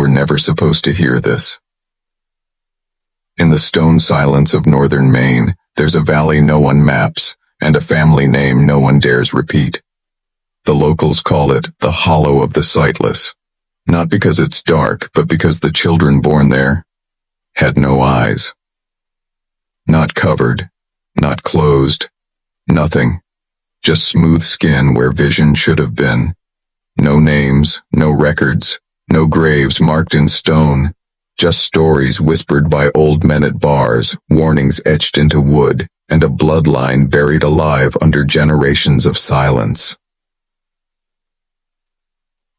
were never supposed to hear this. In the stone silence of northern Maine, there's a valley no one maps, and a family name no one dares repeat. The locals call it the Hollow of the Sightless, not because it's dark, but because the children born there had no eyes. Not covered, not closed, nothing. Just smooth skin where vision should have been. No names, no records, no graves marked in stone. Just stories whispered by old men at bars, warnings etched into wood, and a bloodline buried alive under generations of silence.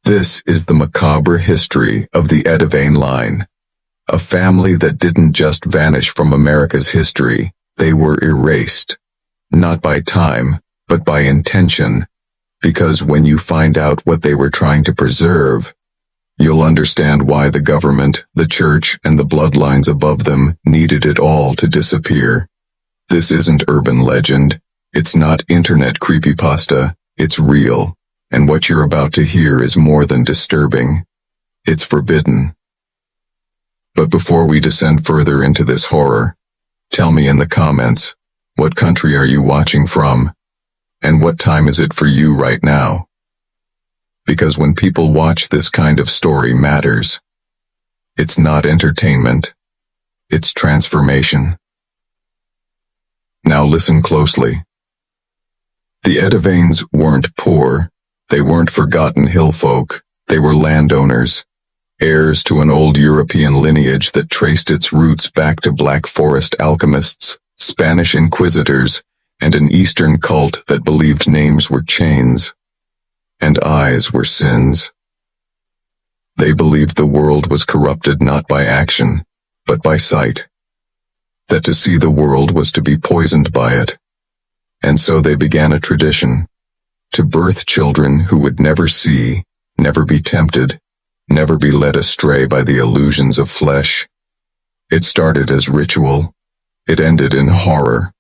This is the macabre history of the Edevane line. A family that didn't just vanish from America's history, they were erased. Not by time, but by intention. Because when you find out what they were trying to preserve, you'll understand why the government, the church, and the bloodlines above them needed it all to disappear. This isn't urban legend. It's not internet creepypasta. It's real. And what you're about to hear is more than disturbing. It's forbidden. But before we descend further into this horror, tell me in the comments, what country are you watching from? And what time is it for you right now? Because when people watch this kind of story matters. It's not entertainment. It's transformation. Now listen closely. The Edevanes weren't poor. They weren't forgotten hill folk. They were landowners, heirs to an old European lineage that traced its roots back to Black Forest alchemists, Spanish inquisitors, and an Eastern cult that believed names were chains, and eyes were sins. They believed the world was corrupted not by action, but by sight. That to see the world was to be poisoned by it. And so they began a tradition, to birth children who would never see, never be tempted, never be led astray by the illusions of flesh. It started as ritual. It ended in horror.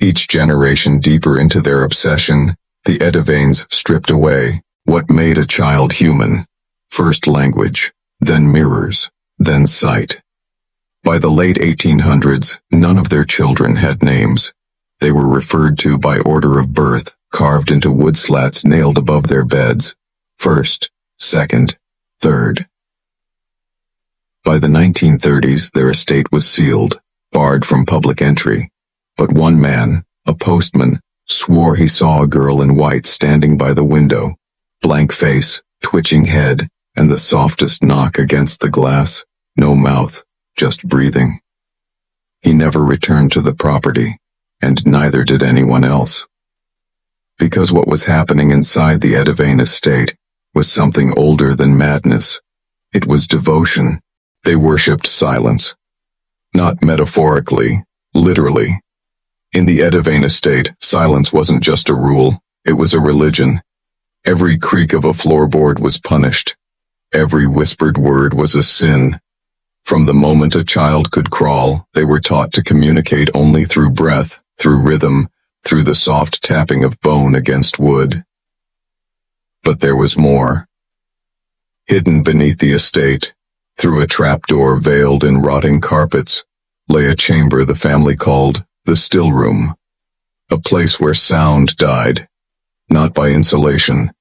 Each generation deeper into their obsession, the Edevanes stripped away what made a child human. First language, then mirrors, then sight. By the late 1800s, none of their children had names. They were referred to by order of birth, carved into wood slats nailed above their beds. First, second, third. By the 1930s, their estate was sealed, barred from public entry. But one man, a postman, swore he saw a girl in white standing by the window, blank face, twitching head, and the softest knock against the glass, no mouth, just breathing. He never returned to the property, and neither did anyone else. Because what was happening inside the Edevane estate was something older than madness. It was devotion. They worshipped silence. Not metaphorically, literally. In the Edevane estate, silence wasn't just a rule, it was a religion. Every creak of a floorboard was punished. Every whispered word was a sin. From the moment a child could crawl, they were taught to communicate only through breath, through rhythm, through the soft tapping of bone against wood. But there was more. Hidden beneath the estate, through a trapdoor veiled in rotting carpets, lay a chamber the family called the still room, a place where sound died, not by insulation,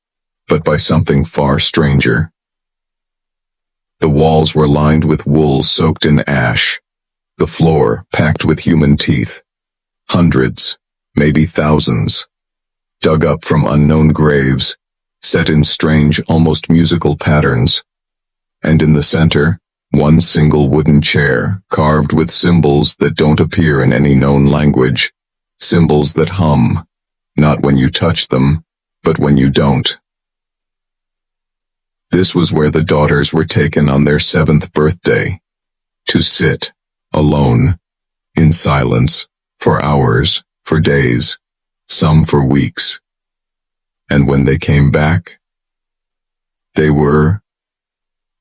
but by something far stranger. The walls were lined with wool soaked in ash, the floor packed with human teeth, hundreds, maybe thousands, dug up from unknown graves, set in strange, almost musical patterns, and in the center, one single wooden chair, carved with symbols that don't appear in any known language, symbols that hum, not when you touch them, but when you don't. This was where the daughters were taken on their 7th birthday, to sit, alone, in silence, for hours, for days, some for weeks. And when they came back, they were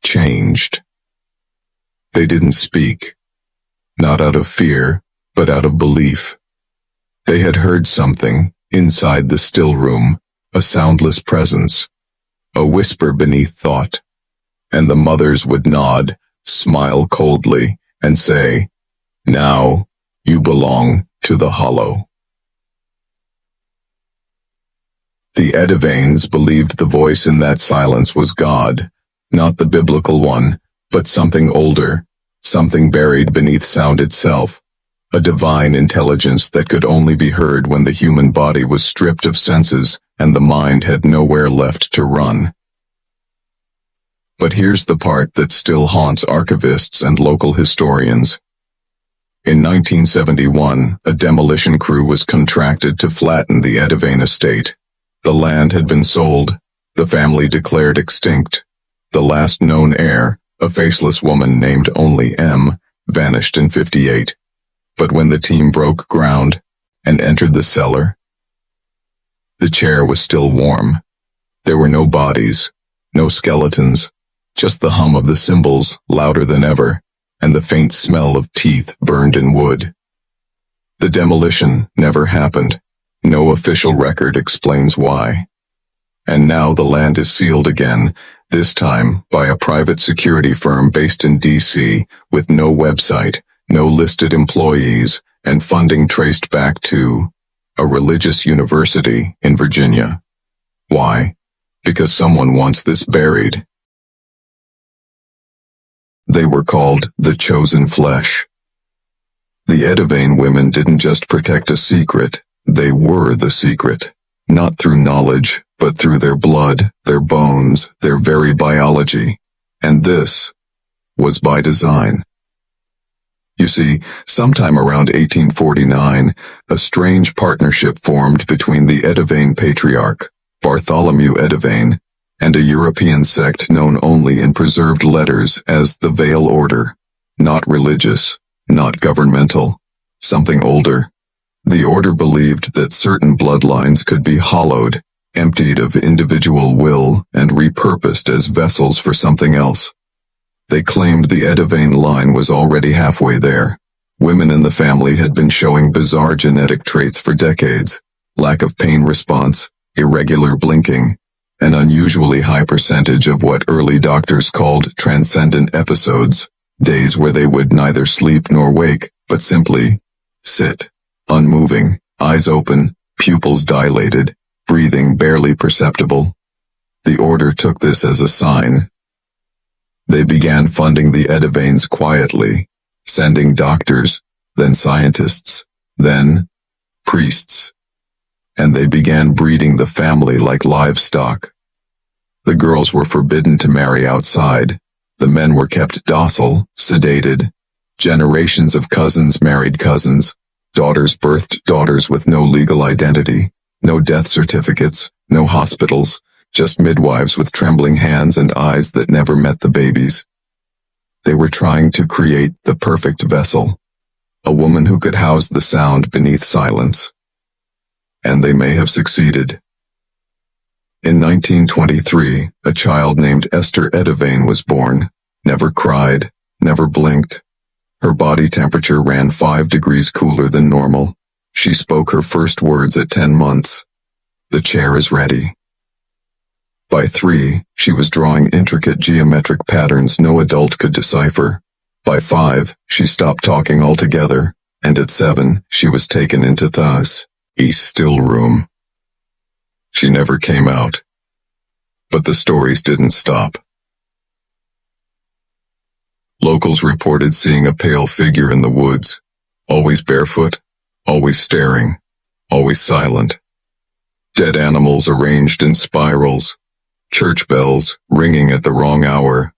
changed. They didn't speak, not out of fear, but out of belief. They had heard something inside the still room, a soundless presence, a whisper beneath thought, and the mothers would nod, smile coldly, and say, "Now, you belong to the hollow." The Edevanes believed the voice in that silence was God, not the biblical one, but something older, something buried beneath sound itself, a divine intelligence that could only be heard when the human body was stripped of senses and the mind had nowhere left to run. But here's the part that still haunts archivists and local historians. In 1971, a demolition crew was contracted to flatten the Edevane estate. The land had been sold, the family declared extinct. The last known heir, a faceless woman named only M, vanished in '58. But when the team broke ground and entered the cellar, the chair was still warm. There were no bodies, no skeletons, just the hum of the cymbals, louder than ever, and the faint smell of teeth burned in wood. The demolition never happened. No official record explains why. And now the land is sealed again, this time by a private security firm based in D.C., with no website, no listed employees, and funding traced back to a religious university in Virginia. Why? Because someone wants this buried. They were called the Chosen Flesh. The Edevane women didn't just protect a secret, they were the secret. Not through knowledge, but through their blood, their bones, their very biology. And this was by design. You see, sometime around 1849, a strange partnership formed between the Edevane patriarch, Bartholomew Edevane, and a European sect known only in preserved letters as the Veil Order. Not religious, not governmental, something older. The order believed that certain bloodlines could be hollowed, emptied of individual will, and repurposed as vessels for something else. They claimed the Edevane line was already halfway there. Women in the family had been showing bizarre genetic traits for decades: lack of pain response, irregular blinking, an unusually high percentage of what early doctors called transcendent episodes, days where they would neither sleep nor wake, but simply sit, unmoving, eyes open, pupils dilated, breathing barely perceptible. The order took this as a sign. They began funding the Edevanes quietly, sending doctors, then scientists, then priests. And they began breeding the family like livestock. The girls were forbidden to marry outside. The men were kept docile, sedated. Generations of cousins married cousins. Daughters birthed daughters with no legal identity, no death certificates, no hospitals, just midwives with trembling hands and eyes that never met the babies. They were trying to create the perfect vessel, a woman who could house the sound beneath silence. And they may have succeeded. In 1923, a child named Esther Edevane was born, never cried, never blinked. Her body temperature ran 5 degrees cooler than normal. She spoke her first words at 10 months. "The chair is ready." By 3, she was drawing intricate geometric patterns no adult could decipher. By 5, she stopped talking altogether, and at 7, she was taken into a still room. She never came out. But the stories didn't stop. Locals reported seeing a pale figure in the woods, always barefoot, always staring, always silent. Dead animals arranged in spirals, church bells ringing at the wrong hour,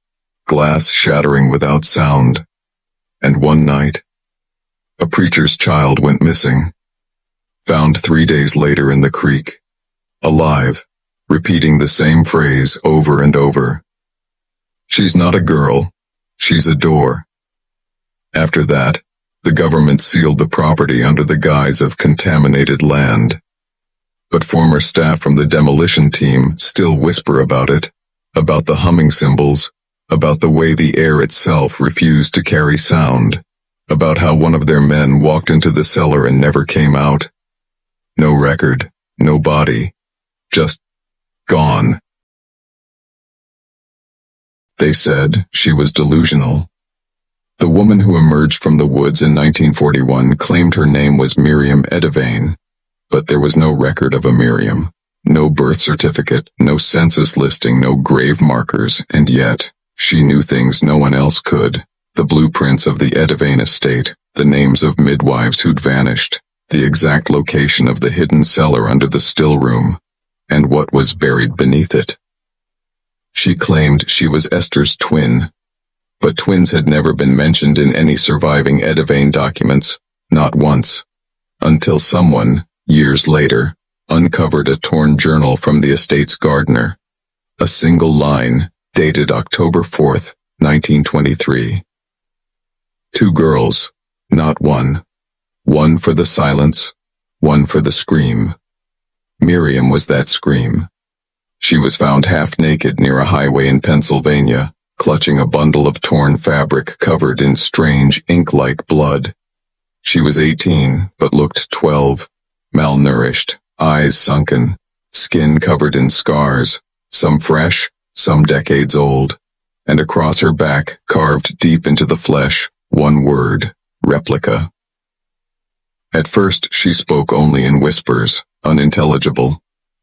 glass shattering without sound. And one night, a preacher's child went missing, found 3 days later in the creek, alive, repeating the same phrase over and over. "She's not a girl, she's a door." After that, the government sealed the property under the guise of contaminated land. But former staff from the demolition team still whisper about it, about the humming cymbals, about the way the air itself refused to carry sound, about how one of their men walked into the cellar and never came out. No record, no body, just gone. They said she was delusional. The woman who emerged from the woods in 1941 claimed her name was Miriam Edevane, but there was no record of a Miriam, no birth certificate, no census listing, no grave markers, and yet, she knew things no one else could. The blueprints of the Edevane estate, the names of midwives who'd vanished, the exact location of the hidden cellar under the still room, and what was buried beneath it. She claimed she was Esther's twin, but twins had never been mentioned in any surviving Edevane documents, not once, until someone, years later, uncovered a torn journal from the estate's gardener. A single line, dated October 4th, 1923. 2 girls, not one. One for the silence, one for the scream. Miriam was that scream. She was found half naked near a highway in Pennsylvania, clutching a bundle of torn fabric covered in strange ink-like blood. She was 18, but looked 12, malnourished, eyes sunken, skin covered in scars, some fresh, some decades old, and across her back, carved deep into the flesh, one word, replica. At first she spoke only in whispers, unintelligible,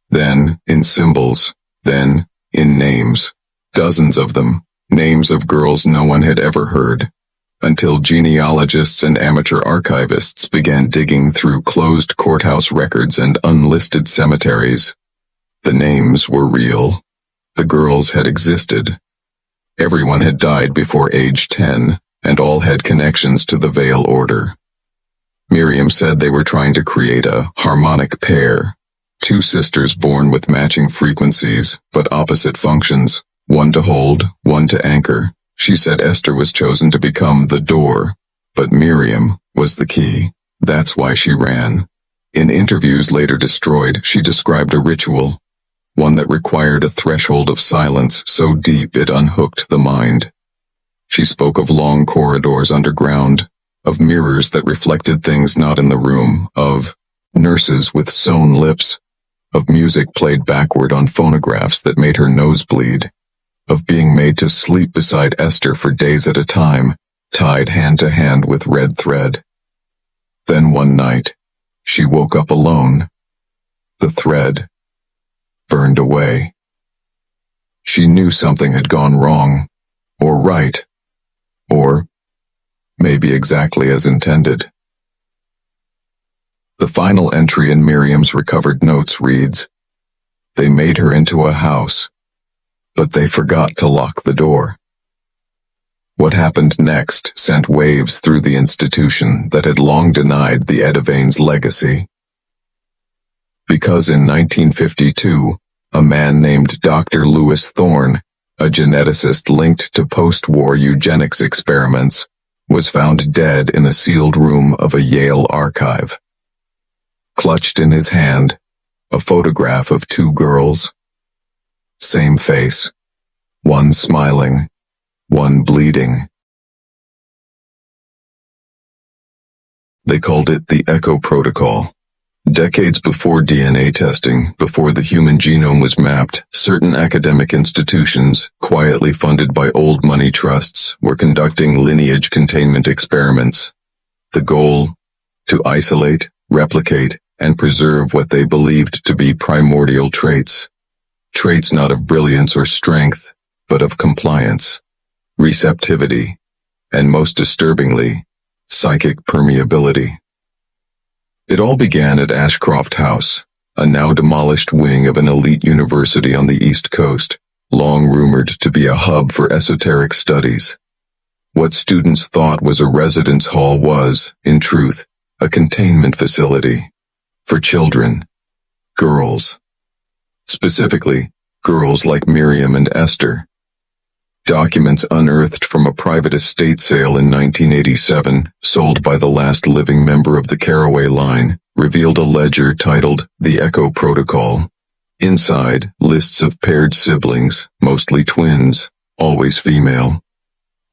then in symbols, then in names, dozens of them, names of girls no one had ever heard, until genealogists and amateur archivists began digging through closed courthouse records and unlisted cemeteries. The names were real. The girls had existed. Everyone had died before age 10, and all had connections to the Vale Order. Miriam said they were trying to create a harmonic pair, 2 sisters born with matching frequencies, but opposite functions, one to hold, one to anchor. She said Esther was chosen to become the door, but Miriam was the key. That's why she ran. In interviews later destroyed, she described a ritual, one that required a threshold of silence so deep it unhooked the mind. She spoke of long corridors underground, of mirrors that reflected things not in the room, of nurses with sewn lips, of music played backward on phonographs that made her nose bleed, of being made to sleep beside Esther for days at a time, tied hand to hand with red thread. Then one night, she woke up alone. The thread burned away. She knew something had gone wrong, or right, or maybe exactly as intended. The final entry in Miriam's recovered notes reads, "They made her into a house, but they forgot to lock the door." What happened next sent waves through the institution that had long denied the Edevane's legacy. Because in 1952, a man named Dr. Lewis Thorne, a geneticist linked to post-war eugenics experiments, was found dead in a sealed room of a Yale archive. Clutched in his hand, a photograph of 2 girls. Same face, one smiling, one bleeding. They called it the Echo Protocol. Decades before DNA testing, before the human genome was mapped, certain academic institutions, quietly funded by old money trusts, were conducting lineage containment experiments. The goal? To isolate, replicate, and preserve what they believed to be primordial traits. Traits not of brilliance or strength, but of compliance, receptivity, and most disturbingly, psychic permeability. It all began at Ashcroft House, a now demolished wing of an elite university on the East Coast, long rumored to be a hub for esoteric studies. What students thought was a residence hall was, in truth, a containment facility for children, girls. Specifically, girls like Miriam and Esther. Documents unearthed from a private estate sale in 1987, sold by the last living member of the Caraway line, revealed a ledger titled The Echo Protocol. Inside, lists of paired siblings, mostly twins, always female.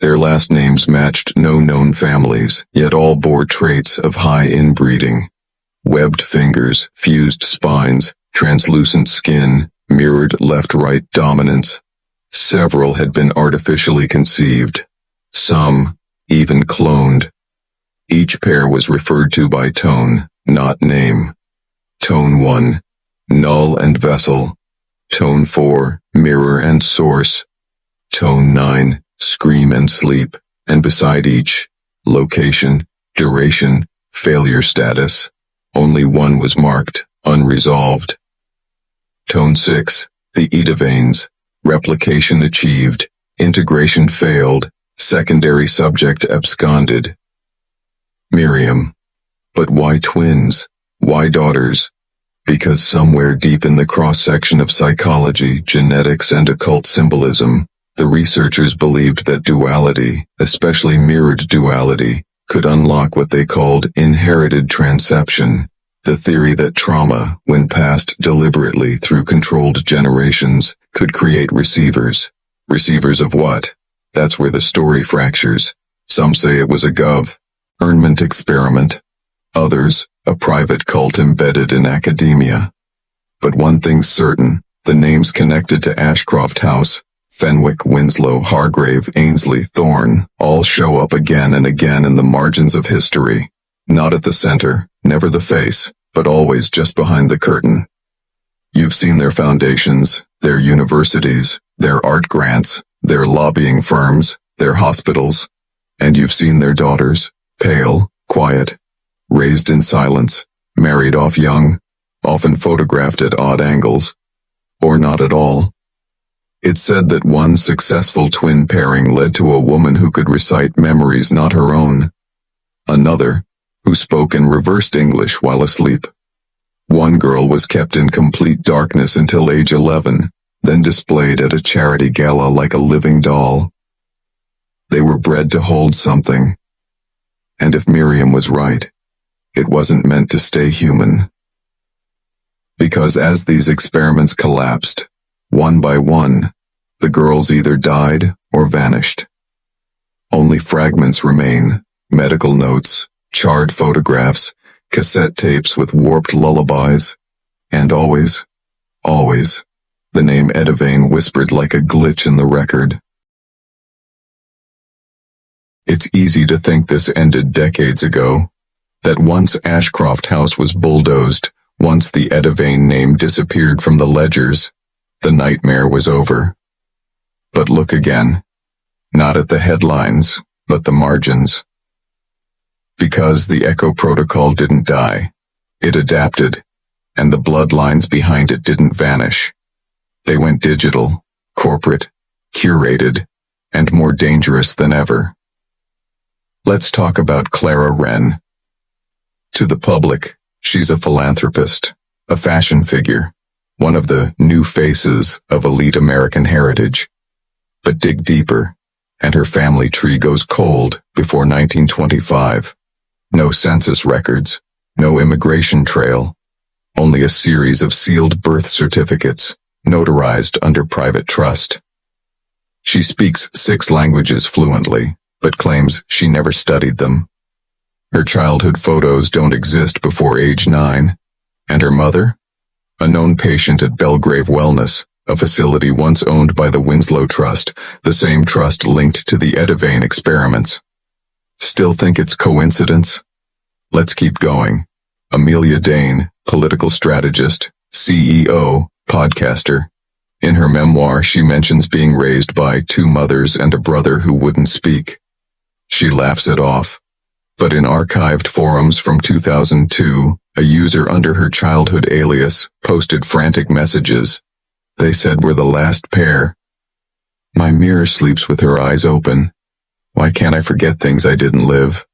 Their last names matched no known families, yet all bore traits of high inbreeding. Webbed fingers, fused spines, translucent skin, mirrored left-right dominance. Several had been artificially conceived. Some, even cloned. Each pair was referred to by tone, not name. Tone 1, null and vessel. Tone 4, mirror and source. Tone 9, scream and sleep, and beside each, location, duration, failure status. Only one was marked, unresolved. Tone 6, the Edevanes, replication achieved, integration failed, secondary subject absconded. Miriam. But why twins? Why daughters? Because somewhere deep in the cross-section of psychology, genetics, and occult symbolism, the researchers believed that duality, especially mirrored duality, could unlock what they called inherited transception, the theory that trauma, when passed deliberately through controlled generations, could create receivers. Receivers of what? That's where the story fractures. Some say it was a government experiment. Others, a private cult embedded in academia. But one thing's certain, the names connected to Ashcroft House, Fenwick, Winslow, Hargrave, Ainsley, Thorne, all show up again and again in the margins of history. Not at the center, never the face, but always just behind the curtain. You've seen their foundations, their universities, their art grants, their lobbying firms, their hospitals. And you've seen their daughters, pale, quiet, raised in silence, married off young, often photographed at odd angles, or not at all. It's said that one successful twin pairing led to a woman who could recite memories not her own. Another, who spoke in reversed English while asleep. One girl was kept in complete darkness until age 11, then displayed at a charity gala like a living doll. They were bred to hold something. And if Miriam was right, it wasn't meant to stay human. Because as these experiments collapsed, one by one, the girls either died or vanished. Only fragments remain, medical notes, charred photographs, cassette tapes with warped lullabies, and always, the name Edevane whispered like a glitch in the record. It's easy to think this ended decades ago, that once Ashcroft House was bulldozed, once the Edevane name disappeared from the ledgers, the nightmare was over. But look again. Not at the headlines, but the margins. Because the Echo Protocol didn't die. It adapted, and the bloodlines behind it didn't vanish. They went digital, corporate, curated, and more dangerous than ever. Let's talk about Clara Wren. To the public, she's a philanthropist, a fashion figure, one of the new faces of elite American heritage. But dig deeper, and her family tree goes cold before 1925. No census records, no immigration trail, only a series of sealed birth certificates, notarized under private trust. She speaks 6 languages fluently, but claims she never studied them. Her childhood photos don't exist before age 9, and her mother? A known patient at Belgrave Wellness, a facility once owned by the Winslow Trust, the same trust linked to the Edevane experiments. Still think it's coincidence? Let's keep going. Amelia Dane, political strategist, CEO, podcaster. In her memoir, she mentions being raised by 2 mothers and a brother who wouldn't speak. She laughs it off. But in archived forums from 2002, a user under her childhood alias posted frantic messages. They said we're the last pair. My mirror sleeps with her eyes open. Why can't I forget things I didn't live?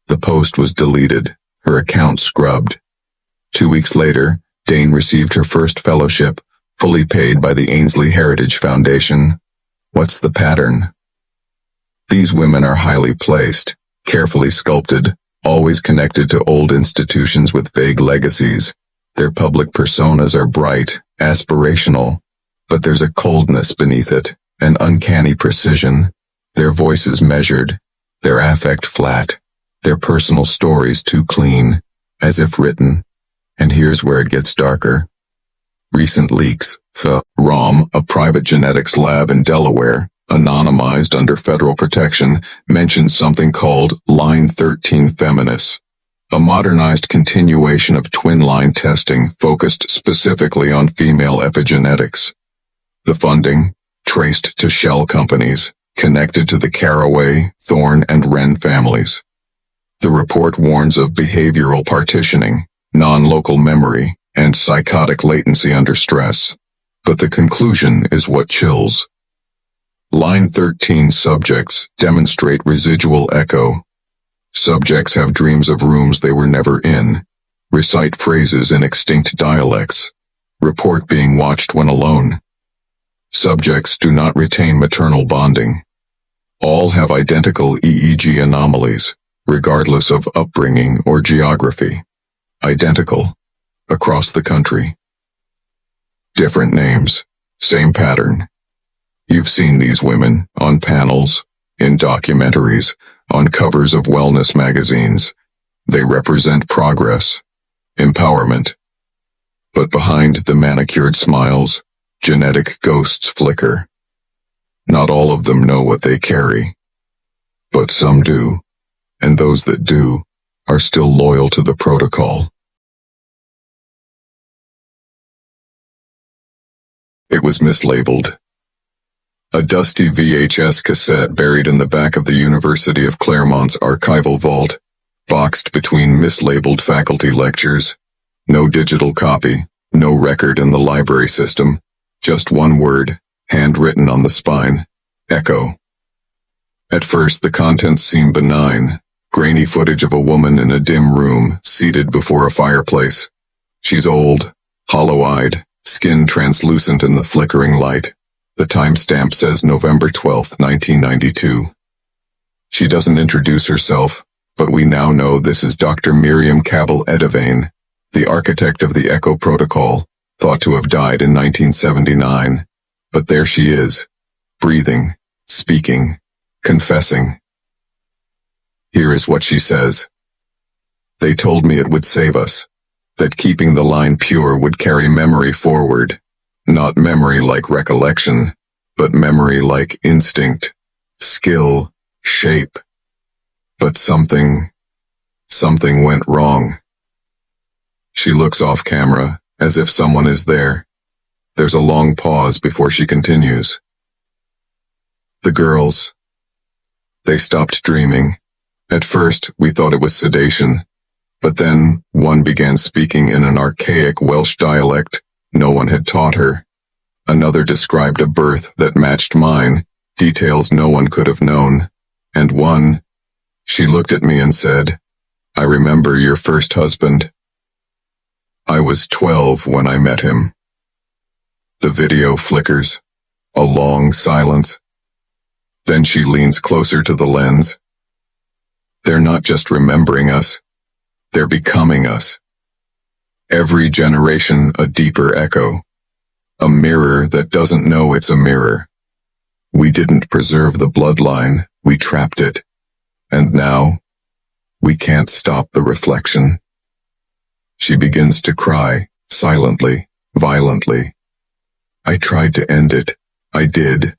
The post was deleted, her account scrubbed. 2 weeks later, Dane received her first fellowship, fully paid by the Ainsley Heritage Foundation. What's the pattern? These women are highly placed, carefully sculpted, always connected to old institutions with vague legacies. Their public personas are bright, aspirational, but there's a coldness beneath it, an uncanny precision. Their voices measured, their affect flat, their personal stories too clean, as if written. And here's where it gets darker. Recent leaks, ROM, a private genetics lab in Delaware, anonymized under federal protection, mentions something called Line 13 Feminis, a modernized continuation of twin-line testing focused specifically on female epigenetics. The funding, traced to shell companies, connected to the Caraway, Thorne, and Wren families. The report warns of behavioral partitioning, non-local memory, and psychotic latency under stress. But the conclusion is what chills. Line 13 subjects demonstrate residual echo. Subjects have dreams of rooms they were never in, recite phrases in extinct dialects, report being watched when alone. Subjects do not retain maternal bonding. All have identical EEG anomalies, regardless of upbringing or geography. Identical. Across the country. Different names, same pattern. You've seen these women on panels, in documentaries, on covers of wellness magazines. They represent progress, empowerment. But behind the manicured smiles, genetic ghosts flicker. Not all of them know what they carry. But some do, and those that do are still loyal to the protocol. It was mislabeled. A dusty VHS cassette buried in the back of the University of Claremont's archival vault, boxed between mislabeled faculty lectures. No digital copy, no record in the library system, just one word, handwritten on the spine, echo. At first the contents seemed benign, grainy footage of a woman in a dim room, seated before a fireplace. She's old, hollow-eyed, skin translucent in the flickering light. The timestamp says November 12, 1992. She doesn't introduce herself, but we now know this is Dr. Miriam Cabell Edevane, the architect of the ECHO protocol, thought to have died in 1979. But there she is, breathing, speaking, confessing. Here is what she says. They told me it would save us. That keeping the line pure would carry memory forward, not memory like recollection, but memory like instinct, skill, shape. But something went wrong. She looks off camera, as if someone is there. There's a long pause before she continues. The girls. They stopped dreaming. At first, we thought it was sedation. But then, one began speaking in an archaic Welsh dialect no one had taught her. Another described a birth that matched mine, details no one could have known. And one, she looked at me and said, I remember your first husband. I was 12 when I met him. The video flickers. A long silence. Then she leans closer to the lens. They're not just remembering us. They're becoming us. Every generation a deeper echo. A mirror that doesn't know it's a mirror. We didn't preserve the bloodline, we trapped it. And now, we can't stop the reflection. She begins to cry, silently, violently. I tried to end it. I did.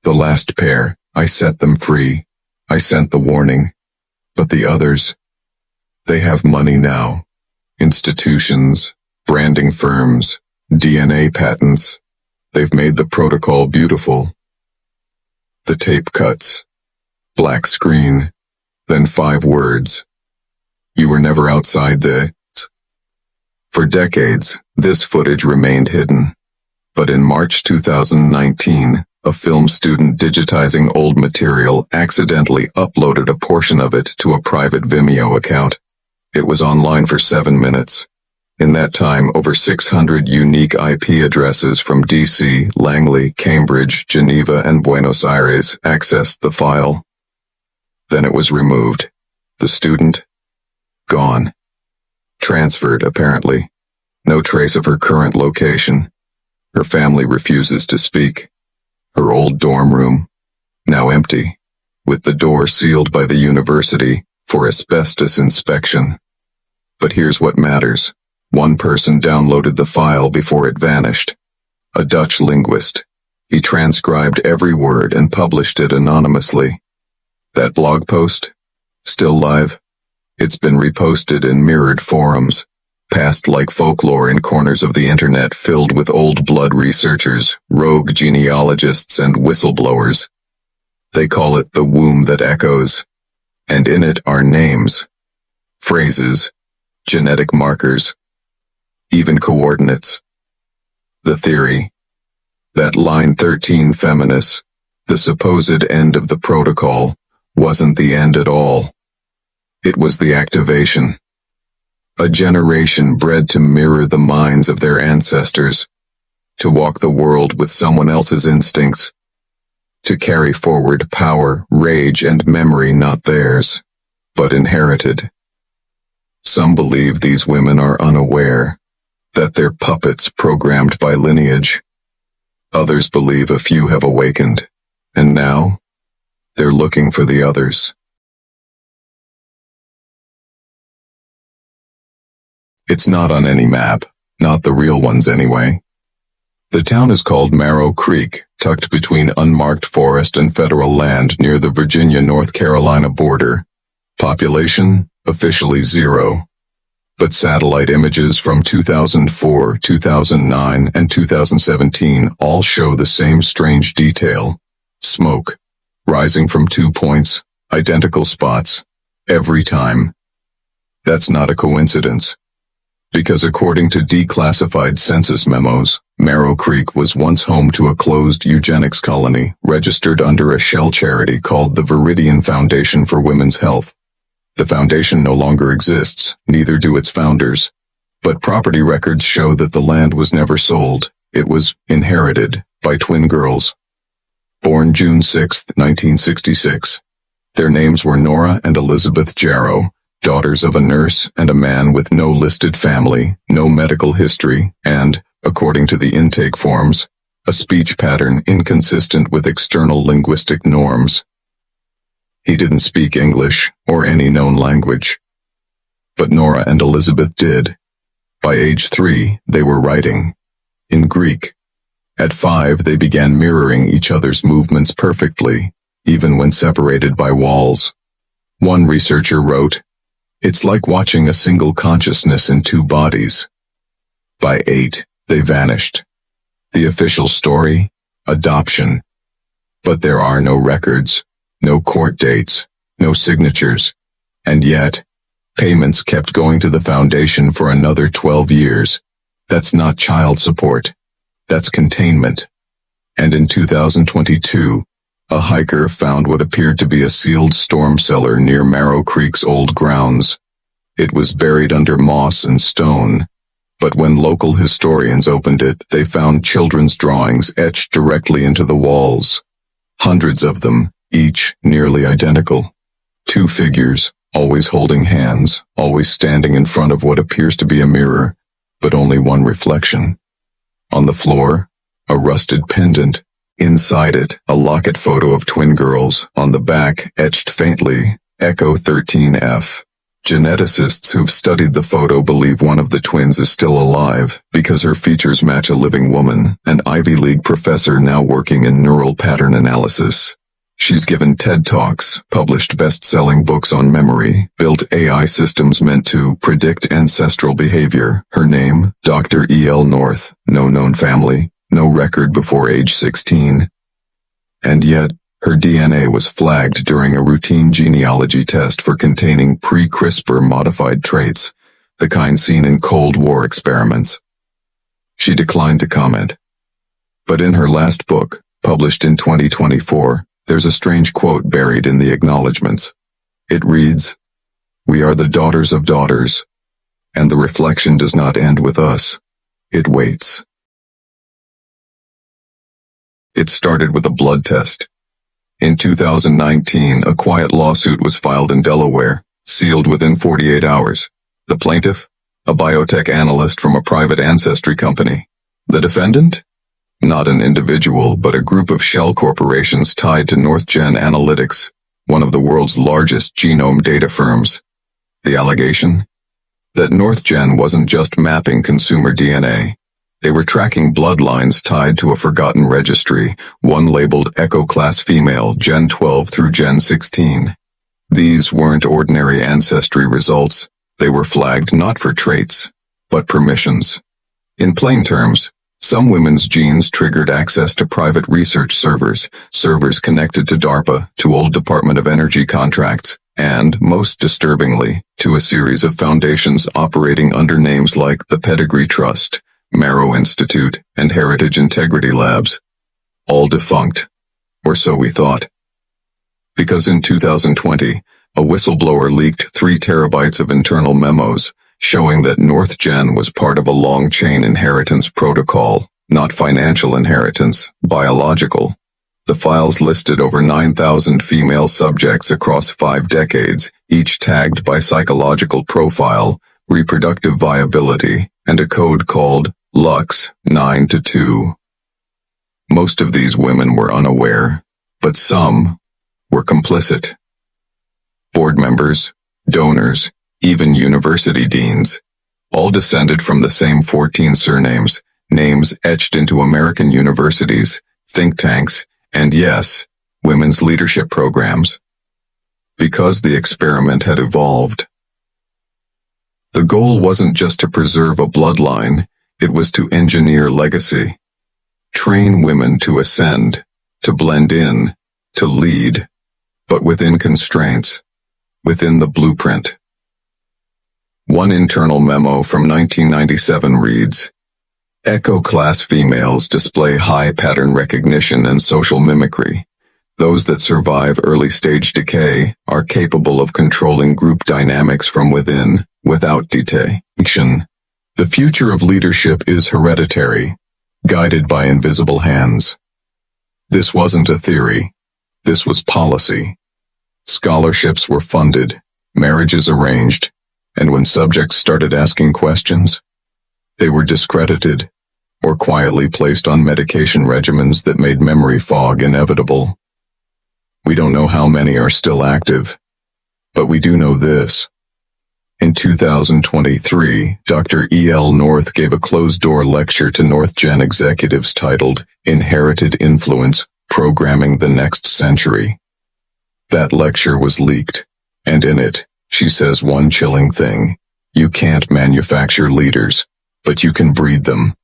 The last pair, I set them free. I sent the warning. But the others, they have money now. Institutions, branding firms, DNA patents. They've made the protocol beautiful. The tape cuts. Black screen. Then 5 words. You were never outside the... For decades, this footage remained hidden. But in March 2019, a film student digitizing old material accidentally uploaded a portion of it to a private Vimeo account. It was online for 7 minutes. In that time, over 600 unique IP addresses from DC, Langley, Cambridge, Geneva, and Buenos Aires accessed the file. Then it was removed. The student? Gone. Transferred, apparently. No trace of her current location. Her family refuses to speak. Her old dorm room, now empty, with the door sealed by the university for asbestos inspection. But here's what matters. One person downloaded the file before it vanished. A Dutch linguist. He transcribed every word and published it anonymously. That blog post? Still live? It's been reposted in mirrored forums, passed like folklore in corners of the internet filled with old blood researchers, rogue genealogists, and whistleblowers. They call it the womb that echoes, and in it are names, phrases, genetic markers, even coordinates. The theory: that line 13 feminists, the supposed end of the protocol, wasn't the end at all. It was the activation. A generation bred to mirror the minds of their ancestors, to walk the world with someone else's instincts, to carry forward power, rage, and memory not theirs, but inherited. Some believe these women are unaware, that they're puppets programmed by Lineage. Others believe a few have awakened, and now, they're looking for the others. It's not on any map, not the real ones anyway. The town is called Marrow Creek, tucked between unmarked forest and federal land near the Virginia-North Carolina border. Population, officially 0. But satellite images from 2004, 2009, and 2017 all show the same strange detail. Smoke, rising from 2 points, identical spots, every time. That's not a coincidence. Because according to declassified census memos, Marrow Creek was once home to a closed eugenics colony registered under a shell charity called the Viridian Foundation for Women's Health. The foundation no longer exists, neither do its founders. But property records show that the land was never sold. It was inherited by twin girls. Born June 6, 1966. Their names were Nora and Elizabeth Jarrow, daughters of a nurse and a man with no listed family, no medical history, and, according to the intake forms, a speech pattern inconsistent with external linguistic norms. He didn't speak English or any known language. But Nora and Elizabeth did. By age 3, they were writing in Greek. At 5, they began mirroring each other's movements perfectly, even when separated by walls. One researcher wrote, "It's like watching a single consciousness in 2 bodies." By 8, they vanished. The official story? Adoption. But there are no records, no court dates, no signatures, and yet, payments kept going to the foundation for another 12 years. That's not child support. That's containment. And in 2022, a hiker found what appeared to be a sealed storm cellar near Marrow Creek's old grounds. It was buried under moss and stone, but when local historians opened it, they found children's drawings etched directly into the walls. Hundreds of them, each nearly identical. 2 figures, always holding hands, always standing in front of what appears to be a mirror, but only one reflection. On the floor, a rusted pendant. Inside it, a locket photo of twin girls, on the back, etched faintly, Echo 13F. Geneticists who've studied the photo believe one of the twins is still alive, because her features match a living woman, an Ivy League professor now working in neural pattern analysis. She's given TED Talks, published best-selling books on memory, built AI systems meant to predict ancestral behavior. Her name, Dr. E.L. North, no known family, no record before age 16. And yet, her DNA was flagged during a routine genealogy test for containing pre-CRISPR modified traits, the kind seen in Cold War experiments. She declined to comment. But in her last book, published in 2024, there's a strange quote buried in the acknowledgments. It reads, "We are the daughters of daughters, and the reflection does not end with us. It waits." It started with a blood test. In 2019, a quiet lawsuit was filed in Delaware, sealed within 48 hours. The plaintiff? A biotech analyst from a private ancestry company. The defendant? Not an individual, but a group of shell corporations tied to NorthGen Analytics, one of the world's largest genome data firms. The allegation? That NorthGen wasn't just mapping consumer DNA. They were tracking bloodlines tied to a forgotten registry, one labeled Echo Class Female, Gen 12 through Gen 16. These weren't ordinary ancestry results. They were flagged not for traits, but permissions. In plain terms, some women's genes triggered access to private research servers connected to DARPA, to old Department of Energy contracts, and, most disturbingly, to a series of foundations operating under names like the Pedigree Trust, Marrow Institute, and Heritage Integrity Labs. All defunct. Or so we thought. Because in 2020, a whistleblower leaked 3 terabytes of internal memos, showing that NorthGen was part of a long-chain inheritance protocol, not financial inheritance, biological. The files listed over 9,000 female subjects across 5 decades, each tagged by psychological profile, reproductive viability, and a code called Lux 9-2. Most of these women were unaware, but some were complicit. Board members, donors, even university deans, all descended from the same 14 surnames, names etched into American universities, think tanks, and yes, women's leadership programs. Because the experiment had evolved. The goal wasn't just to preserve a bloodline, it was to engineer legacy. Train women to ascend, to blend in, to lead, but within constraints, within the blueprint. One internal memo from 1997 reads, Echo class females display high pattern recognition and social mimicry. Those that survive early-stage decay are capable of controlling group dynamics from within, without detention. The future of leadership is hereditary, guided by invisible hands. This wasn't a theory. This was policy. Scholarships were funded, marriages arranged, and when subjects started asking questions, they were discredited or quietly placed on medication regimens that made memory fog inevitable. We don't know how many are still active, but we do know this. In 2023, Dr. E.L. North gave a closed-door lecture to NorthGen executives titled Inherited Influence, Programming the Next Century. That lecture was leaked, and in it, she says one chilling thing. You can't manufacture leaders, but you can breed them.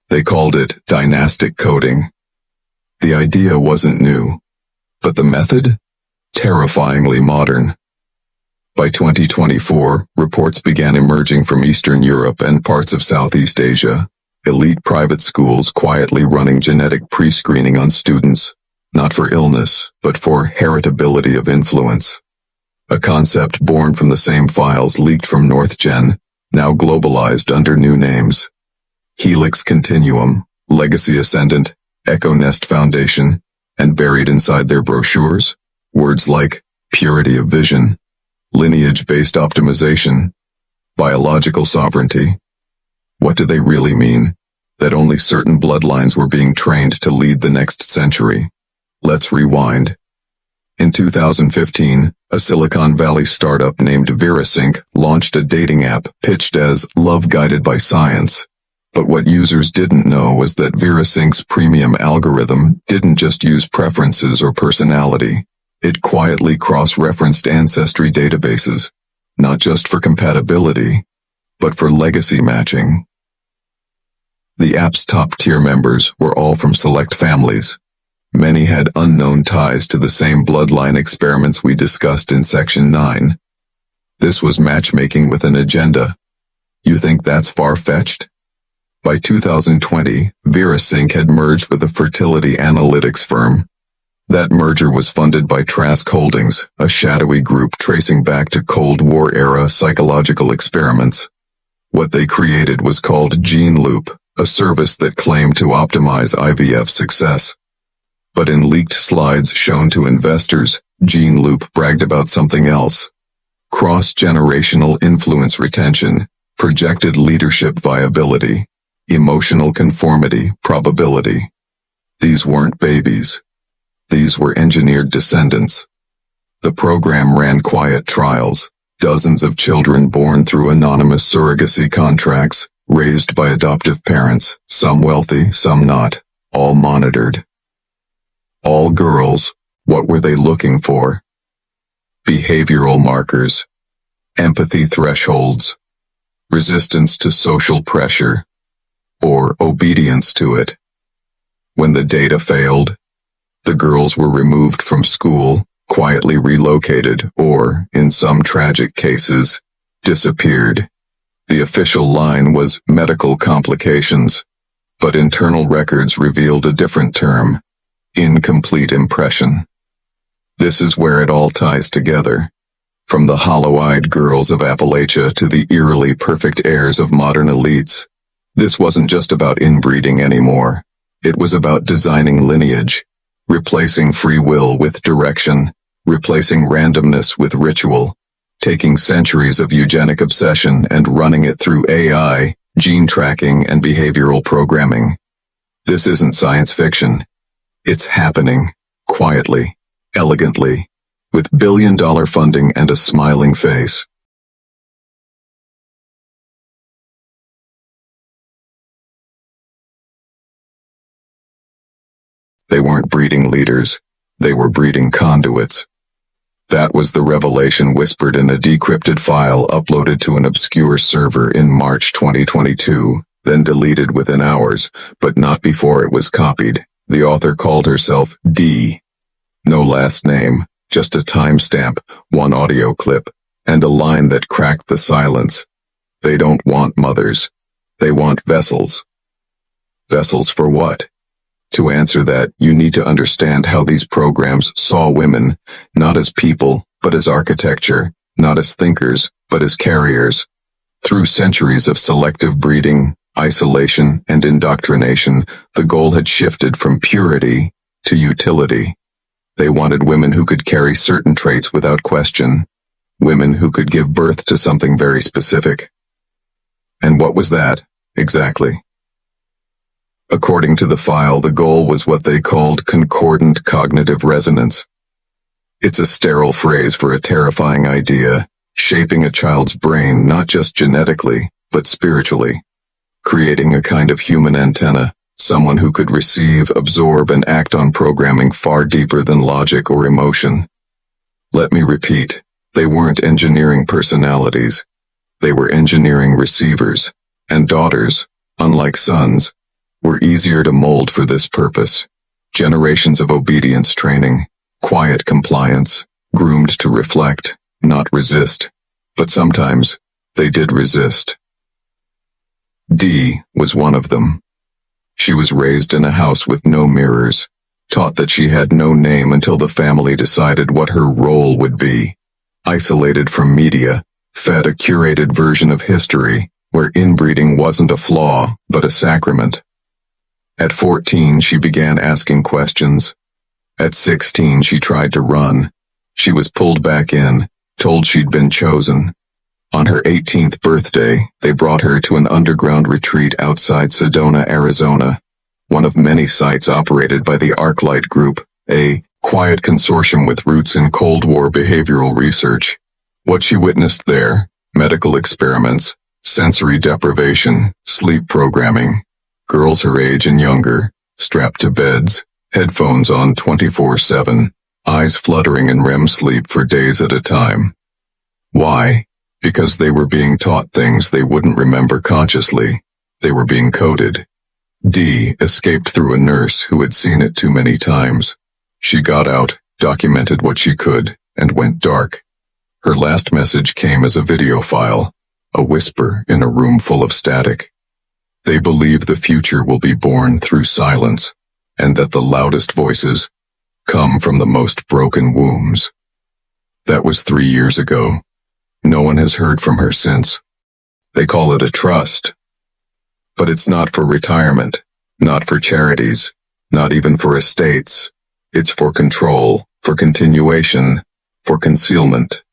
They called it dynastic coding. The idea wasn't new, but the method? Terrifyingly modern. By 2024, reports began emerging from Eastern Europe and parts of Southeast Asia. Elite private schools quietly running genetic pre-screening on students, not for illness, but for heritability of influence. A concept born from the same files leaked from NorthGen, now globalized under new names. Helix Continuum, Legacy Ascendant, Echo Nest Foundation, and buried inside their brochures, words like purity of vision, lineage-based optimization, biological sovereignty. What do they really mean? That only certain bloodlines were being trained to lead the next century. Let's rewind. In 2015, a Silicon Valley startup named VeraSync launched a dating app pitched as love guided by science. But what users didn't know was that VeraSync's premium algorithm didn't just use preferences or personality. It quietly cross-referenced ancestry databases, not just for compatibility, but for legacy matching. The app's top-tier members were all from select families. Many had unknown ties to the same bloodline experiments we discussed in Section 9. This was matchmaking with an agenda. You think that's far-fetched? By 2020, VeraSync had merged with a fertility analytics firm. That merger was funded by Trask Holdings, a shadowy group tracing back to Cold War-era psychological experiments. What they created was called Gene Loop, a service that claimed to optimize IVF success. But in leaked slides shown to investors, Gene Loop bragged about something else. Cross-generational influence retention, projected leadership viability, emotional conformity, probability. These weren't babies. These were engineered descendants. The program ran quiet trials, dozens of children born through anonymous surrogacy contracts, raised by adoptive parents, some wealthy, some not, all monitored. All girls. What were they looking for? Behavioral markers, empathy thresholds, resistance to social pressure, or obedience to it. When the data failed, the girls were removed from school, quietly relocated, or, in some tragic cases, disappeared. The official line was medical complications, but internal records revealed a different term: incomplete impression. This is where it all ties together. From the hollow-eyed girls of Appalachia to the eerily perfect heirs of modern elites. This wasn't just about inbreeding anymore. It was about designing lineage, replacing free will with direction, replacing randomness with ritual, taking centuries of eugenic obsession and running it through AI, gene tracking, and behavioral programming. This isn't science fiction. It's happening, quietly, elegantly, with billion-dollar funding and a smiling face. They weren't breeding leaders, they were breeding conduits. That was the revelation whispered in a decrypted file uploaded to an obscure server in March 2022, then deleted within hours, but not before it was copied. The author called herself D. No last name, just a timestamp, one audio clip, and a line that cracked the silence. They don't want mothers. They want vessels. Vessels for what? To answer that, you need to understand how these programs saw women, not as people, but as architecture, not as thinkers, but as carriers. Through centuries of selective breeding, isolation, and indoctrination, the goal had shifted from purity to utility. They wanted women who could carry certain traits without question, women who could give birth to something very specific. And what was that, exactly? According to the file, the goal was what they called concordant cognitive resonance. It's a sterile phrase for a terrifying idea, shaping a child's brain not just genetically, but spiritually, creating a kind of human antenna, someone who could receive, absorb, and act on programming far deeper than logic or emotion. Let me repeat, they weren't engineering personalities. They were engineering receivers, and daughters, unlike sons, were easier to mold for this purpose. Generations of obedience training, quiet compliance, groomed to reflect, not resist. But sometimes, they did resist. D was one of them. She was raised in a house with no mirrors, taught that she had no name until the family decided what her role would be. Isolated from media, fed a curated version of history, where inbreeding wasn't a flaw, but a sacrament. At 14, she began asking questions. At 16, she tried to run. She was pulled back in, told she'd been chosen. On her 18th birthday, they brought her to an underground retreat outside Sedona, Arizona, one of many sites operated by the ArcLight Group, a quiet consortium with roots in Cold War behavioral research. What she witnessed there, medical experiments, sensory deprivation, sleep programming, girls her age and younger, strapped to beds, headphones on 24/7, eyes fluttering in REM sleep for days at a time. Why? Because they were being taught things they wouldn't remember consciously. They were being coded. D escaped through a nurse who had seen it too many times. She got out, documented what she could, and went dark. Her last message came as a video file, a whisper in a room full of static. They believe the future will be born through silence, and that the loudest voices come from the most broken wombs. That was 3 years ago. No one has heard from her since. They call it a trust. But it's not for retirement, not for charities, not even for estates. It's for control, for continuation, for concealment.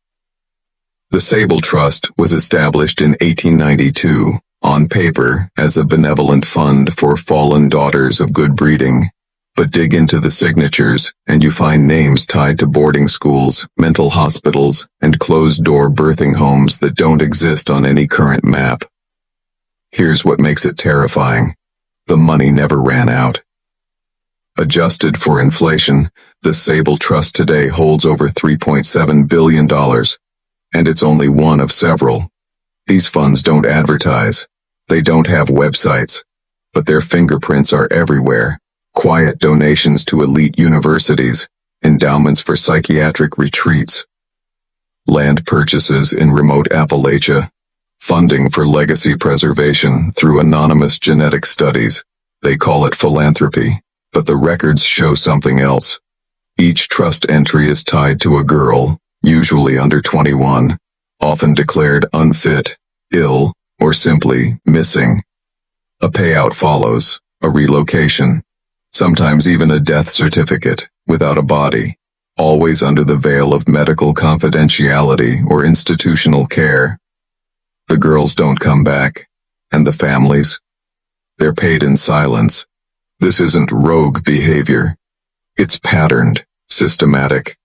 The Sable Trust was established in 1892, on paper, as a benevolent fund for fallen daughters of good breeding. But dig into the signatures, and you find names tied to boarding schools, mental hospitals, and closed-door birthing homes that don't exist on any current map. Here's what makes it terrifying. The money never ran out. Adjusted for inflation, the Sable Trust today holds over $3.7 billion, and it's only one of several. These funds don't advertise. They don't have websites, but their fingerprints are everywhere. Quiet donations to elite universities, endowments for psychiatric retreats, land purchases in remote Appalachia, funding for legacy preservation through anonymous genetic studies. They call it philanthropy, but the records show something else. Each trust entry is tied to a girl, usually under 21, often declared unfit, ill, or simply missing. A payout follows, a relocation, sometimes even a death certificate, without a body, always under the veil of medical confidentiality or institutional care. The girls don't come back, and the families? They're paid in silence. This isn't rogue behavior. It's patterned, systematic.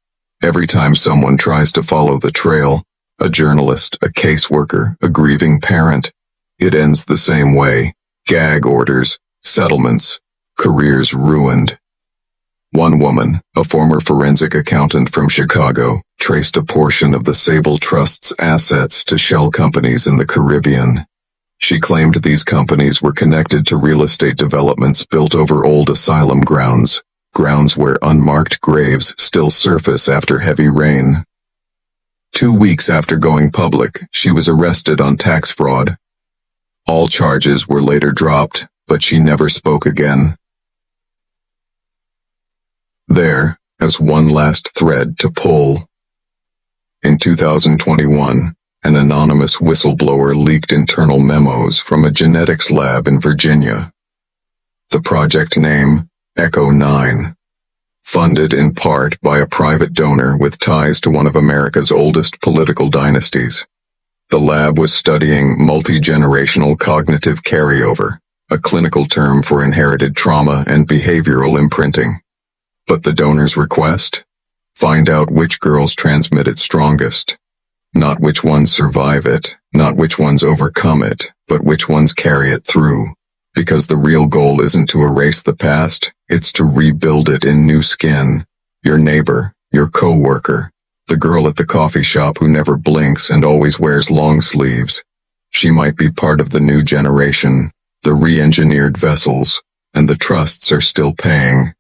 Every time someone tries to follow the trail, a journalist, a caseworker, a grieving parent, it ends the same way. Gag orders, settlements, careers ruined. One woman, a former forensic accountant from Chicago, traced a portion of the Sable Trust's assets to shell companies in the Caribbean. She claimed these companies were connected to real estate developments built over old asylum grounds where unmarked graves still surface after heavy rain. 2 weeks after going public, she was arrested on tax fraud. All charges were later dropped, but she never spoke again. There, as one last thread to pull. In 2021, an anonymous whistleblower leaked internal memos from a genetics lab in Virginia. The project name, Echo 9. Funded in part by a private donor with ties to one of America's oldest political dynasties. The lab was studying multi-generational cognitive carryover, a clinical term for inherited trauma and behavioral imprinting. But the donor's request? Find out which girls transmit it strongest. Not which ones survive it, not which ones overcome it, but which ones carry it through. Because the real goal isn't to erase the past, it's to rebuild it in new skin. Your neighbor, your co-worker, the girl at the coffee shop who never blinks and always wears long sleeves. She might be part of the new generation, the re-engineered vessels, and the trusts are still paying.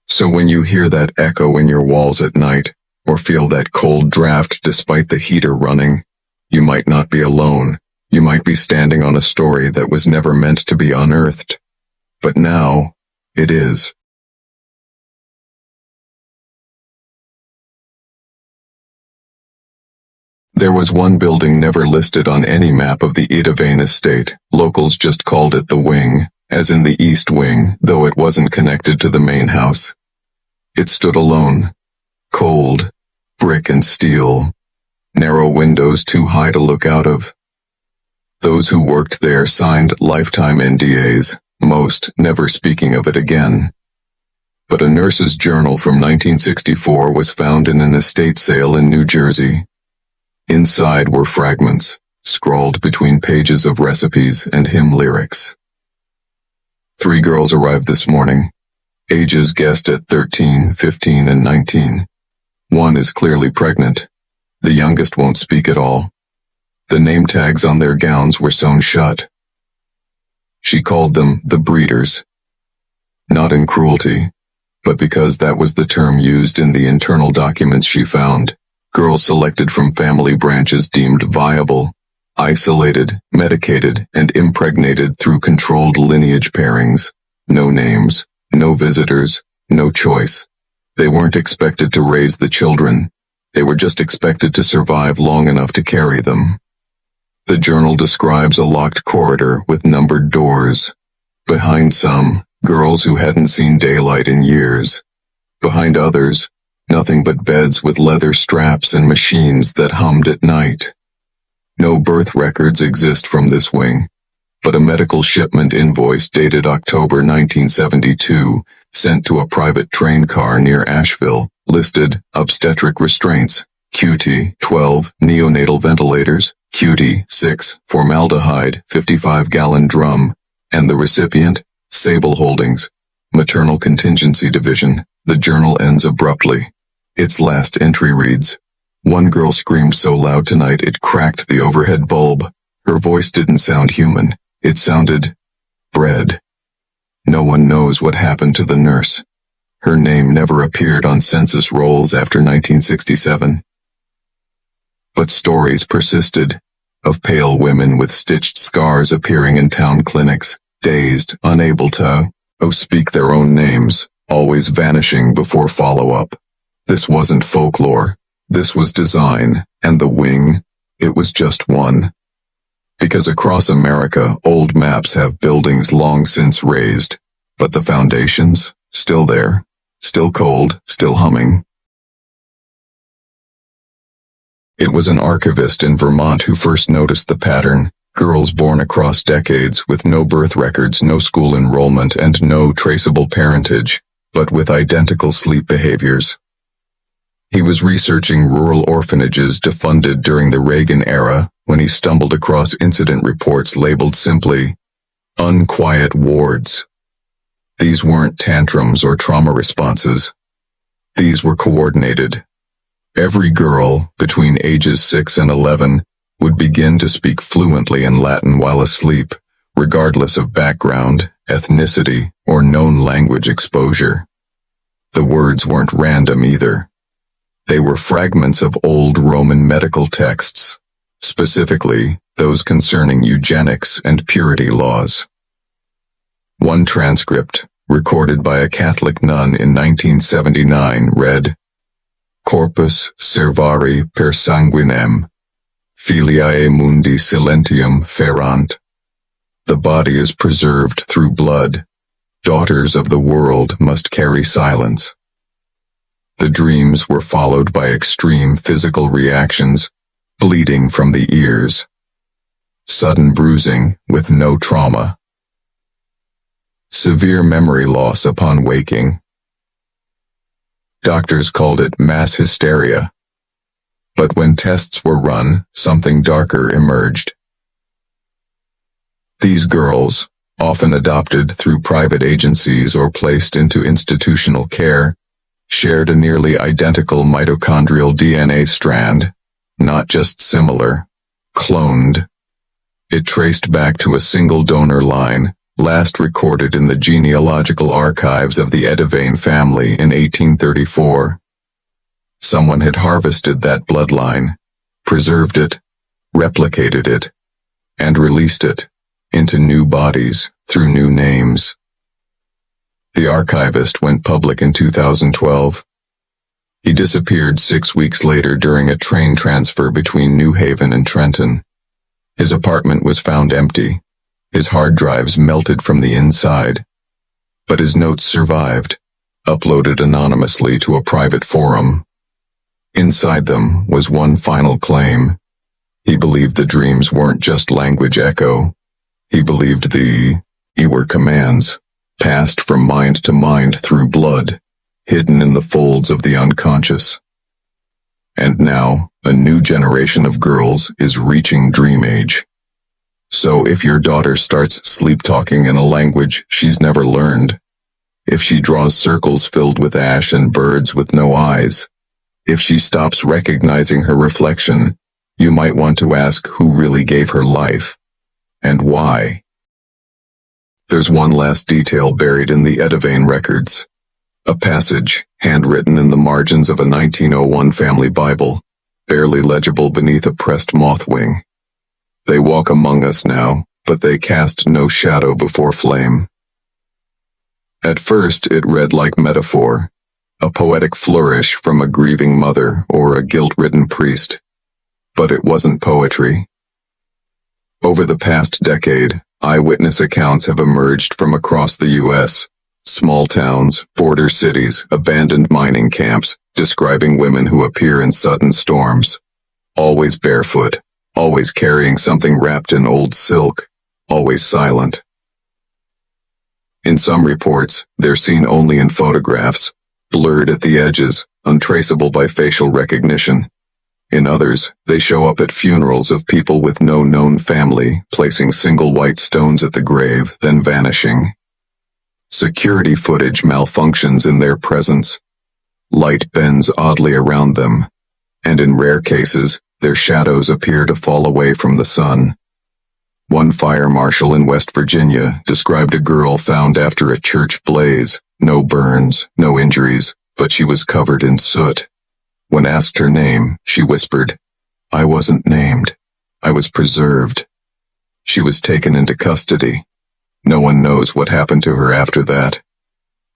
So when you hear that echo in your walls at night, or feel that cold draft despite the heater running, you might not be alone. You might be standing on a story that was never meant to be unearthed. But now, it is. There was one building never listed on any map of the Edevane estate. Locals just called it the Wing, as in the East Wing, though it wasn't connected to the main house. It stood alone. Cold, brick and steel, narrow windows too high to look out of. Those who worked there signed lifetime NDAs, most never speaking of it again. But a nurse's journal from 1964 was found in an estate sale in New Jersey. Inside were fragments, scrawled between pages of recipes and hymn lyrics. 3 girls arrived this morning, ages guessed at 13, 15, and 19. One is clearly pregnant. The youngest won't speak at all. The name tags on their gowns were sewn shut. She called them the breeders. Not in cruelty, but because that was the term used in the internal documents she found. Girls selected from family branches deemed viable, isolated, medicated, and impregnated through controlled lineage pairings. No names, no visitors, no choice. They weren't expected to raise the children. They were just expected to survive long enough to carry them. The journal describes a locked corridor with numbered doors. Behind some, girls who hadn't seen daylight in years. Behind others, nothing but beds with leather straps and machines that hummed at night. No birth records exist from this wing, but a medical shipment invoice dated October 1972 sent to a private train car near Asheville, listed obstetric restraints, QT-12 neonatal ventilators, QT-6 formaldehyde 55-gallon drum, and the recipient, Sable Holdings, Maternal Contingency Division. The journal ends abruptly. Its last entry reads, "One girl screamed so loud tonight it cracked the overhead bulb. Her voice didn't sound human. It sounded bred. No one knows what happened to the nurse. Her name never appeared on census rolls after 1967. But stories persisted, of pale women with stitched scars appearing in town clinics, dazed, unable to speak their own names, always vanishing before follow-up. This wasn't folklore. This was design, and the wing, it was just one. Because across America, old maps have buildings long since razed, but the foundations, still there, still cold, still humming. It was an archivist in Vermont who first noticed the pattern. Girls born across decades with no birth records, no school enrollment, and no traceable parentage, but with identical sleep behaviors. He was researching rural orphanages defunded during the Reagan era when he stumbled across incident reports labeled simply, "Unquiet wards." These weren't tantrums or trauma responses. These were coordinated. Every girl, between ages 6 and 11, would begin to speak fluently in Latin while asleep, regardless of background, ethnicity, or known language exposure. The words weren't random either. They were fragments of old Roman medical texts, specifically those concerning eugenics and purity laws. One transcript, recorded by a Catholic nun in 1979, read, "Corpus servari per sanguinem, filiae mundi silentium ferant." The body is preserved through blood. Daughters of the world must carry silence. The dreams were followed by extreme physical reactions, bleeding from the ears, sudden bruising with no trauma, severe memory loss upon waking. Doctors called it mass hysteria. But when tests were run, something darker emerged. These girls, often adopted through private agencies or placed into institutional care, shared a nearly identical mitochondrial DNA strand, not just similar, cloned. It traced back to a single donor line, last recorded in the genealogical archives of the Edevane family in 1834. Someone had harvested that bloodline, preserved it, replicated it, and released it into new bodies through new names. The archivist went public in 2012. He disappeared 6 weeks later during a train transfer between New Haven and Trenton. His apartment was found empty. His hard drives melted from the inside. But his notes survived, uploaded anonymously to a private forum. Inside them was one final claim. He believed the dreams weren't just language echo. He believed were commands, passed from mind to mind through blood, hidden in the folds of the unconscious. And now, a new generation of girls is reaching dream age. So if your daughter starts sleep-talking in a language she's never learned, if she draws circles filled with ash and birds with no eyes, if she stops recognizing her reflection, you might want to ask who really gave her life, and why. There's one last detail buried in the Edevane records. A passage, handwritten in the margins of a 1901 family Bible, barely legible beneath a pressed moth wing. They walk among us now, but they cast no shadow before flame. At first it read like metaphor, a poetic flourish from a grieving mother or a guilt-ridden priest. But it wasn't poetry. Over the past decade, eyewitness accounts have emerged from across the U.S., small towns, border cities, abandoned mining camps, describing women who appear in sudden storms. Always barefoot, always carrying something wrapped in old silk, always silent. In some reports, they're seen only in photographs, blurred at the edges, untraceable by facial recognition. In others, they show up at funerals of people with no known family, placing single white stones at the grave, then vanishing. Security footage malfunctions in their presence. Light bends oddly around them, and in rare cases, their shadows appear to fall away from the sun. One fire marshal in West Virginia described a girl found after a church blaze, no burns, no injuries, but she was covered in soot. When asked her name, she whispered, "I wasn't named. I was preserved." She was taken into custody. No one knows what happened to her after that.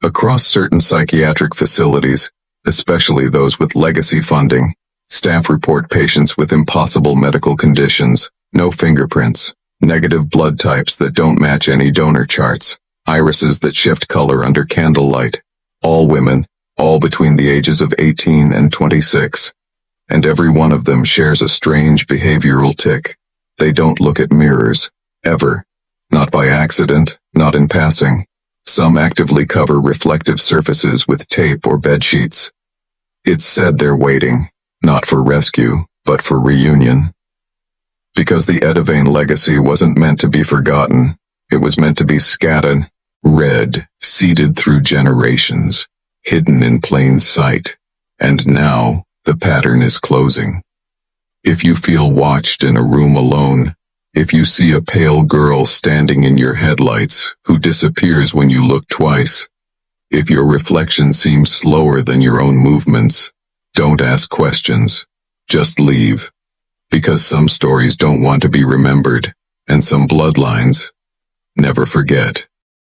Across certain psychiatric facilities, especially those with legacy funding, staff report patients with impossible medical conditions, no fingerprints, negative blood types that don't match any donor charts, irises that shift color under candlelight, all women, all between the ages of 18 and 26. And every one of them shares a strange behavioral tic. They don't look at mirrors, ever. Not by accident, not in passing. Some actively cover reflective surfaces with tape or bedsheets. It's said they're waiting, not for rescue, but for reunion. Because the Edevane legacy wasn't meant to be forgotten, it was meant to be scattered, read, seeded through generations, hidden in plain sight. And now, the pattern is closing. If you feel watched in a room alone, if you see a pale girl standing in your headlights who disappears when you look twice, if your reflection seems slower than your own movements, don't ask questions. Just leave. Because some stories don't want to be remembered, and some bloodlines never forget.